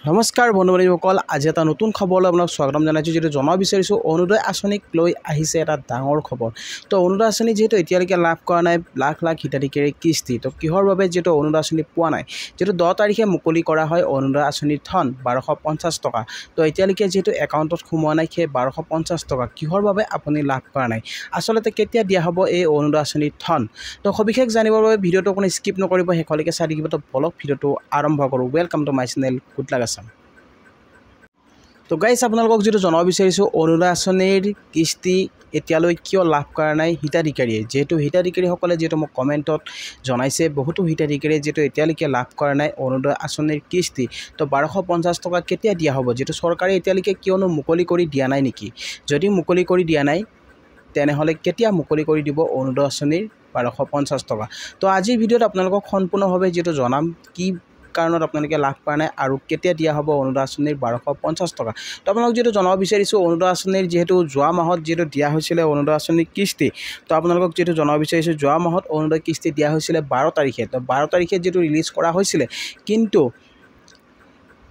নমস্কাৰ বন্ধু-বান্ধৱীসকল, আজি এটা নতুন খবৰলৈ আপোনাক স্বাগতম জনাইছোঁ। যেটো জনাব বিচাৰিছোঁ অৰুণোদয় আঁচনিক লৈ আহিছে এটা ডাঙৰ খবৰ। তো অৰুণোদয় আঁচনি যেহেতু এতিয়ালৈকে লাভ কৰা নাই লাখ লাখ হিতাধিকাৰীৰ কিস্তি, তো কিহৰ বাবে যেটো অৰুণোদয় আঁচনি পোৱা নাই, যেটো 10 তাৰিখে মুকলি কৰা হয় অৰুণোদয় আঁচনিৰ ধন 1250 টকা। তো এতিয়ালৈকে যেহেতু একাউণ্টত সোমোৱা নাই সেই 1250 টকা কিহৰ বাবে আপুনি লাভ কৰা নাই, আচলতে কেতিয়া দিয়া হ'ব এই অৰুণোদয় আঁচনিৰ ধন। তো সবিশেষ জানিবৰ বাবে ভিডিঅ'টো আপুনি স্কিপ নকৰিব, শেষলৈকে চাই থাকিব। তো বলক ভিডিঅ'টো আৰম্ভ কৰোঁ। Welcome to my channel good luck Assam. তো গাইজ আপোনালোকক যেটো জনাব বিচাৰিছোঁ অৰুণোদয় আঁচনিৰ কিস্তি এতিয়ালৈ কিয় লাভ কৰা নাই হিতাধিকাৰীয়ে, যেহেতু হিতাধিকাৰীসকলে যেটো মোক কমেণ্টত জনাইছে বহুতো হিতাধিকাৰীয়ে যেটো এতিয়ালৈকে লাভ কৰা নাই অৰুণোদয় আঁচনিৰ কিস্তি। তো 1250 টকা কেতিয়া দিয়া হ'ব, যেটো চৰকাৰে এতিয়ালৈকে কিয়নো মুকলি কৰি দিয়া নাই নেকি? যদি মুকলি কৰি দিয়া নাই তেনেহ'লে কেতিয়া মুকলি কৰি দিব অৰুণোদয় আঁচনিৰ 1250 টকা। তো আজিৰ ভিডিঅ'ত আপোনালোকক সম্পূৰ্ণভাৱে যেটো জনাম কি কাৰণত আপোনালোকে লাভ কৰা নাই আৰু কেতিয়া দিয়া হ'ব অৰুণোদয় আঁচনিৰ 1250 টকা। তো আপোনালোক যেটো জনাব বিচাৰিছোঁ অৰুণোদয় আঁচনিৰ যেহেতু যোৱা মাহত যেটো দিয়া হৈছিলে অৰুণোদয় আঁচনিৰ কিস্তি, তো আপোনালোকক যেটো জনাব বিচাৰিছোঁ যোৱা মাহত অৰুণোদয় কিস্তি দিয়া হৈছিলে 12 তাৰিখে। তো 12 তাৰিখে যেটো ৰিলিজ কৰা হৈছিলে, কিন্তু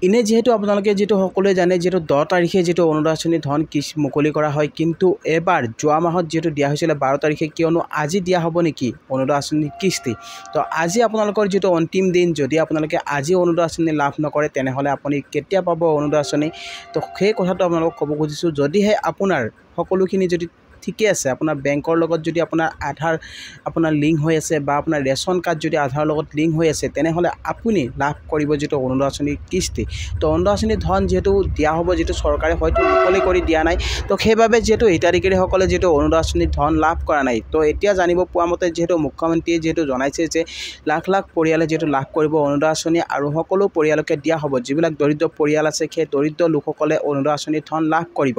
ইনে যেহেতু আপোনালোকে যেটো সকলোৱে জানে যেটো 10 তাৰিখে যেটো অৰুণোদয় আঁচনিৰ ধন মুকলি কৰা হয়, কিন্তু এবাৰ যোৱা মাহত যেটো দিয়া হৈছিলে 12 তাৰিখে, কিয়নো আজি দিয়া হ'ব নেকি অৰুণোদয় আঁচনিৰ কিস্তি। তো আজি আপোনালোকৰ যেটো অন্তিম দিন, যদি আপোনালোকে আজি অৰুণোদয় আঁচনি লাভ নকৰে তেনেহ'লে আপুনি কেতিয়া পাব অৰুণোদয় আঁচনি। তো সেই কথাটো আপোনালোকক ক'ব খুজিছোঁ, যদিহে আপোনাৰ সকলোখিনি যদি ঠিকে আছে, আপোনাৰ বেংকৰ লগত যদি আপোনাৰ আধাৰ আপোনাৰ লিংক হৈ আছে বা আপোনাৰ ৰেচন কাৰ্ড যদি আধাৰৰ লগত লিংক হৈ আছে, তেনেহ'লে আপুনি লাভ কৰিব যেটো অৰুণোদয় আঁচনিৰ কিস্তি। তো অৰুণোদয় আঁচনিৰ ধন যেহেতু দিয়া হ'ব, যেটো চৰকাৰে হয়তো মুকলি কৰি দিয়া নাই, তো সেইবাবে যেহেতু হিতাধিকাৰীসকলে যেটো অৰুণোদয় আঁচনিৰ ধন লাভ কৰা নাই। তো এতিয়া জানিব পোৱা মতে যেহেতু মুখ্যমন্ত্ৰীয়ে যেহেতু জনাইছে যে লাখ লাখ পৰিয়ালে যেটো লাভ কৰিব অৰুণোদয় আঁচনি আৰু সকলো পৰিয়ালকে দিয়া হ'ব, যিবিলাক দৰিদ্ৰ পৰিয়াল আছে সেই দৰিদ্ৰ লোকসকলে অৰুণোদয় আঁচনিৰ ধন লাভ কৰিব।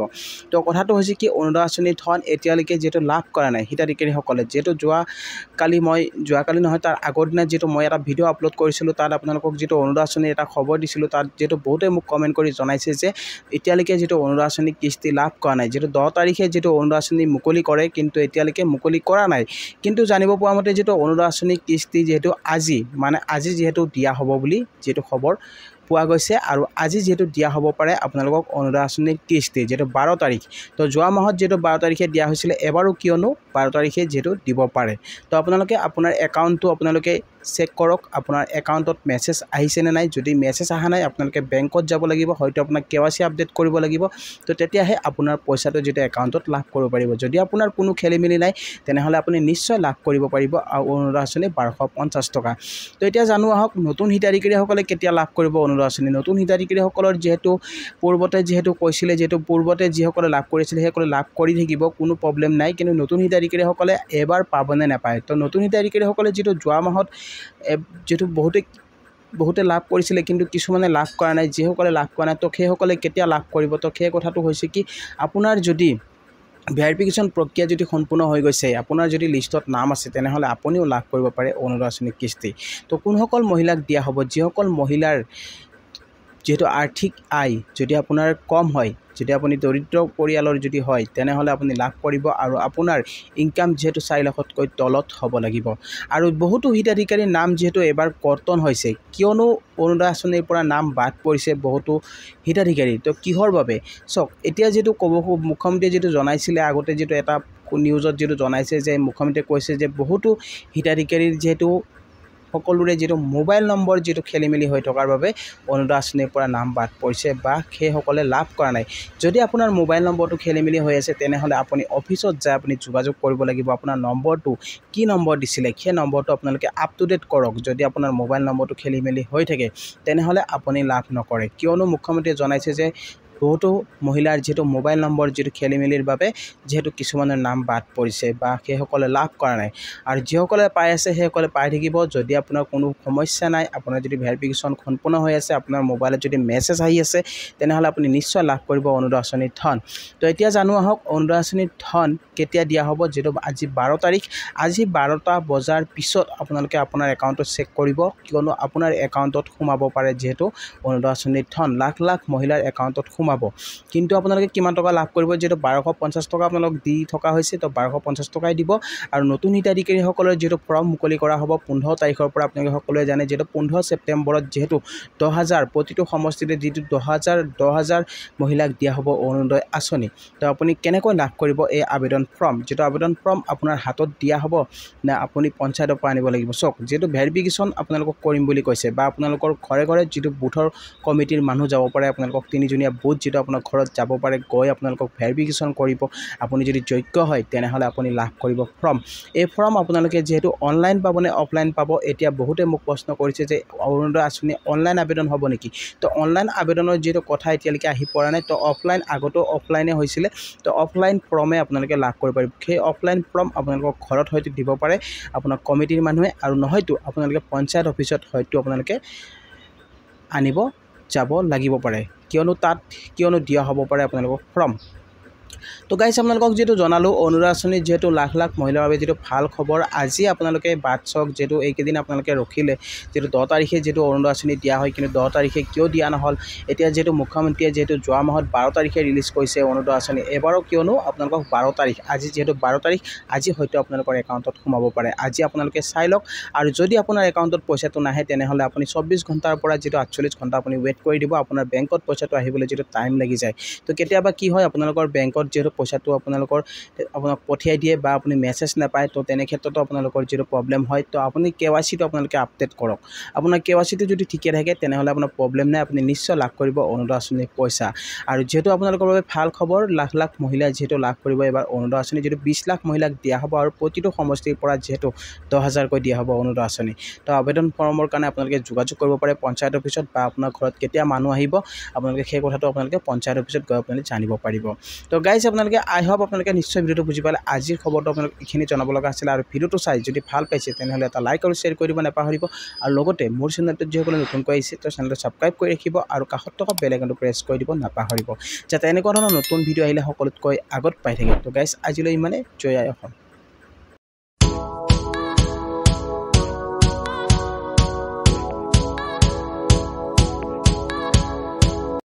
তো কথাটো হৈছে কি অৰুণোদয় আঁচনিৰ ধন এতিয়ালৈকে যেটো লাভ কৰা নাই হিতাধিকাৰীসকলে, যেটো যোৱাকালি নহয় তাৰ আগৰ দিনা যেটো মই এটা ভিডিঅ' আপলোড কৰিছিলোঁ, তাত আপোনালোকক যেটো অৰুণোদয় আঁচনিৰ এটা খবৰ দিছিলোঁ, তাত যেটো বহুতে মোক কমেণ্ট কৰি জনাইছে যে এতিয়ালৈকে যেটো অৰুণোদয় আঁচনিৰ কিস্তি লাভ কৰা নাই, যেটো 10 তাৰিখে যেটো অৰুণোদয় আঁচনি মুকলি কৰে কিন্তু এতিয়ালৈকে মুকলি কৰা নাই। কিন্তু জানিব পোৱা মতে যেটো অৰুণোদয় আঁচনিৰ কিস্তি যেহেতু আজি যিহেতু দিয়া হ'ব বুলি যেটো খবৰ পোৱা গৈছে, আৰু আজি যেহেতু দিয়া হ'ব পাৰে আপোনালোকক অৰুণোদয় আঁচনিৰ কিস্তি যেটো 12 তাৰিখ। তো যোৱা মাহত যেটো 12 তাৰিখে দিয়া হৈছিলে, এবাৰো কিয়নো 12 তাৰিখে যেটো দিব পাৰে। তো আপোনালোকে আপোনাৰ একাউণ্টটো আপোনালোকে চেক কৰক, আপোনাৰ একাউণ্টত মেছেজ আহিছেনে নাই। যদি মেছেজ অহা নাই আপোনালোকে বেংকত যাব লাগিব, হয়তো আপোনাক KYC আপডেট কৰিব লাগিব। তো তেতিয়াহে আপোনাৰ পইচাটো যেটো একাউণ্টত লাভ কৰিব পাৰিব। যদি আপোনাৰ কোনো খেলিমেলি নাই তেনেহ'লে আপুনি নিশ্চয় লাভ কৰিব পাৰিব অৰুণোদয় আঁচনি 1250 টকা। তো এতিয়া জানো আহক নতুন হিতাধিকাৰীসকলে কেতিয়া লাভ কৰিব অৰুণোদয় আঁচনি। নতুন হিতাধিকাৰীসকলৰ যেহেতু পূৰ্বতে যেহেতু কৈছিলে, যেহেতু পূৰ্বতে যিসকলে লাভ কৰিছিলে সেইসকলে লাভ কৰি থাকিব, কোনো প্ৰব্লেম নাই। কিন্তু নতুন হিতাধিকাৰীসকলে এবাৰ পাবনে নাপায়। তো নতুন হিতাধিকাৰীসকলে যেটো যোৱা মাহত যেটো বহুতে লাভ কৰিছিলে কিন্তু কিছুমানে লাভ কৰা নাই, যিসকলে লাভ কৰা নাই তো সেইসকলে কেতিয়া লাভ কৰিব। তো সেই কথাটো হৈছে কি আপোনাৰ যদি ভেৰিফিকেশ্যন প্ৰক্ৰিয়া যদি সম্পূৰ্ণ হৈ গৈছে, আপোনাৰ যদি লিষ্টত নাম আছে, তেনেহ'লে আপুনিও লাভ কৰিব পাৰে অৰুণোদয় আঁচনিৰ কিস্তি। তো কোনসকল মহিলাক দিয়া হ'ব, যিসকল মহিলাৰ যেহেতু আৰ্থিক আয় যদি আপোনাৰ কম হয়, যদি আপুনি দৰিদ্ৰ পৰিয়ালৰ যদি হয়, তেনেহ'লে আপুনি লাভ কৰিব আৰু আপোনাৰ ইনকাম যেহেতু 4 লাখতকৈ তলত হ'ব লাগিব। আৰু বহুতো হিতাধিকাৰীৰ নাম যেহেতু এবাৰ কৰ্তন হৈছে, কিয়নো অৰুণোদয় আঁচনিৰ পৰা নাম বাদ পৰিছে বহুতো হিতাধিকাৰী। তো কিহৰ বাবে চাওক, এতিয়া যেটো মুখ্যমন্ত্ৰীয়ে যেটো জনাইছিলে আগতে, যেটো এটা নিউজত যেটো জনাইছে যে মুখ্যমন্ত্ৰীয়ে কৈছে যে বহুতো হিতাধিকাৰীৰ যেহেতু সকলোৰে যেটো মোবাইল নম্বৰ যেটো খেলিমেলি হৈ থকাৰ বাবে অৰুণোদয় আঁচনিৰ পৰা নাম বাদ পৰিছে বা সেইসকলে লাভ কৰা নাই। যদি আপোনাৰ মোবাইল নম্বৰটো খেলিমেলি হৈ আছে তেনেহ'লে আপুনি অফিচত যাই আপুনি যোগাযোগ কৰিব লাগিব। আপোনাৰ নম্বৰটো কি নম্বৰ দিছিলে সেই নম্বৰটো আপোনালোকে আপ টু ডেট কৰক। যদি আপোনাৰ মোবাইল নম্বৰটো খেলিমেলি হৈ থাকে তেনেহ'লে আপুনি লাভ নকৰে, কিয়নো মুখ্যমন্ত্ৰীয়ে জনাইছে যে বহুতো মহিলাৰ যেটো মোবাইল নম্বৰ যেটো খেলিমেলিৰ বাবে যেহেতু কিছুমানৰ নাম বাদ পৰিছে বা সেইসকলে লাভ কৰা নাই। আৰু যিসকলে পাই আছে সেইসকলে পাই থাকিব। যদি আপোনাৰ কোনো সমস্যা নাই, আপোনাৰ যদি ভেৰিফিকেশ্যন সম্পূৰ্ণ হৈ আছে, আপোনাৰ মোবাইলত যদি মেছেজ আহি আছে, তেনেহ'লে আপুনি নিশ্চয় লাভ কৰিব অৰুণোদয় আঁচনিৰ ধন। তো এতিয়া জানো আহক অৰুণোদয় আঁচনিৰ ধন কেতিয়া দিয়া হ'ব, যেটো আজি 12 তাৰিখ। আজি 12টা বজাৰ পিছত আপোনালোকে আপোনাৰ একাউণ্টত চেক কৰিব, কিয়নো আপোনাৰ একাউণ্টত সোমাব পাৰে যেহেতু অৰুণোদয় আঁচনিৰ ধন লাখ লাখ মহিলাৰ একাউণ্টত সোমাব। সোমাব কিন্তু আপোনালোকে কিমান টকা লাভ কৰিব যেটো 1250 টকা আপোনালোক দি থকা হৈছে তো 1250 টকাই দিব আৰু নতুন হিতাধিকাৰীসকলৰ যেটো ফৰ্ম মুকলি কৰা হ'ব 15 তাৰিখৰ পৰা আপোনালোকে সকলোৱে জানে যেটো 15 ছেপ্টেম্বৰত যেহেতু 10000 প্ৰতিটো সমষ্টিতে যেটো 10000 মহিলাক দিয়া হ'ব অৰুণোদয় আঁচনি তো আপুনি কেনেকৈ লাভ কৰিব এই আবেদন ফৰ্ম যেটো আবেদন ফৰ্ম আপোনাৰ হাতত দিয়া হ'ব না আপুনি পঞ্চায়তৰ পৰা আনিব লাগিব চক যেটো ভেৰিফিকেশ্যন আপোনালোকক কৰিম বুলি কৈছে বা আপোনালোকৰ ঘৰে ঘৰে যেটো বুথৰ কমিটিৰ মানুহ যাব পাৰে আপোনালোকক তিনিজনীয়া বুথ যেটো আপোনাৰ ঘৰত যাব পাৰে গৈ আপোনালোকক ভেৰিফিকেশ্যন কৰিব আপুনি যদি যোগ্য হয় তেনেহলে আপুনি লাভ কৰিব ফৰ্ম এই ফৰ্ম আপোনালোকে যেহেতু অনলাইন পাব নে অফলাইন পাব এতিয়া বহুতে মোক প্ৰশ্ন কৰিছে যে অৰুণোদয় আঁচনি অনলাইন আবেদন হ'ব নেকি তো অনলাইন আবেদনৰ যেটো কথা এতিয়ালৈকে আহি পৰা নাই তো অফলাইন আগতো অফলাইনে হৈছিলে তো অফলাইন ফৰ্মে আপোনালোকে লাভ কৰিব পাৰিব সেই অফলাইন ফৰ্ম আপোনালোকৰ ঘৰত হয়তো দিব পাৰে আপোনাৰ কমিটিৰ মানুহে আৰু নহয়তো আপোনালোকে পঞ্চায়ত অফিচত হয়তো আপোনালোকে আনিব যাব লাগিব পাৰে কিয়নো দিয়া হ'ব পাৰে আপোনালোকক ফৰ্ম তো গাইছ আপোনালোকক যেটো জনালো অৰুণোদয় আঁচনি যেটো লাখ লাখ মহিলাৰ বাবে যেটো ভাল খবৰ আজি আপোনালোকে বাটচক যেটো এইকেদিন আপোনালোকে ৰখিলে যেটো 10 তাৰিখে যেটো অৰুণোদয় আঁচনি দিয়া হয় কিন্তু 10 তাৰিখে কিয় দিয়া নহল এতিয়া যেটো মুখ্যমন্ত্ৰীয়ে যেটো যোৱা মাহত 12 তাৰিখে ৰিলিজ কৰিছে অৰুণোদয় আঁচনি এবাৰো কিয়নো আপোনালোকক 12 তাৰিখ আজি যেটো 12 তাৰিখ আজি হয়তো আপোনালোকৰ একাউণ্টত সোমাব পাৰে আজি আপোনালোকে চাই লওক আৰু যদি আপোনাৰ একাউণ্টত পইচাটো নাহে তেনেহলে আপুনি 24 ঘণ্টাৰ পৰা যেটো 48 ঘণ্টা আপুনি ওয়েট কৰি দিব আপোনাৰ বেংকত পইচাটো আহিবলৈ যেটো টাইম লাগি যায় তো কেতিয়াবা কি হয় আপোনালোকৰ বেংকত যেটো পইচাটো আপোনাক পঠিয়াই দিয়ে বা আপুনি মেছেজ নাপায় তো তেনে ক্ষেত্ৰতো আপোনালোকৰ যেটো প্ৰবলেম হয় তো আপুনি কেৱাইচিটো আপোনালোকে আপডেট কৰক আপোনাৰ কেৱাইচিটো যদি ঠিকে থাকে তেনেহলে আপোনাৰ প্ৰবলেম নাই আপুনি নিশ্চয় লাভ কৰিব অৰুণোদয় আঁচনিৰ পইচা আৰু যেটো আপোনালোকৰ বাবে ভাল খবৰ লাখ লাখ মহিলাই যেটো লাভ কৰিব এবাৰ অৰুণোদয় আঁচনি যেটো 20 লাখ মহিলাক দিয়া হ'ব আৰু প্ৰতিটো সমষ্টিৰ পৰা যেটো 10000 কৈ দিয়া হ'ব অৰুণোদয় আঁচনি তো আবেদন ফৰ্মৰ কাৰণে আপোনালোকে যোগাযোগ কৰিব পাৰে পঞ্চায়ত অফিচত বা আপোনাৰ ঘৰত কেতিয়া মানুহ আহিব আপোনালোকে সেই কথাটো আপোনালোকে পঞ্চায়ত অফিচত গৈ আপোনালোকে জানিব পাৰিব তো গাইজ আপোনালোকে আই হোপ আপোনালোকে নিশ্চয় ভিডিওটো বুজি পালে আজিৰ খবৰটো আপোনালোকে এইখিনি জনাব লগা আছিল আৰু ভিডিওটো চাই যদি ভাল পাইছে তেনেহলে এটা লাইক আৰু শ্বেয়াৰ কৰি দিব নাপাহৰিব আৰু লগতে মোৰ চেনেলটোত যিসকলে নতুনকৈ আহিছে তো চেনেলটো ছাবস্ক্ৰাইব কৰি ৰাখিব আৰু কাষত থকা বেল আইকনটো প্ৰেছ কৰি দিব নাপাহৰিব যাতে এনেকুৱা ধৰণৰ নতুন ভিডিও আহিলে সকলোতকৈ আগত পাই থাকে তো গাইজ আজিলৈ ইমানে জয় আই অসম।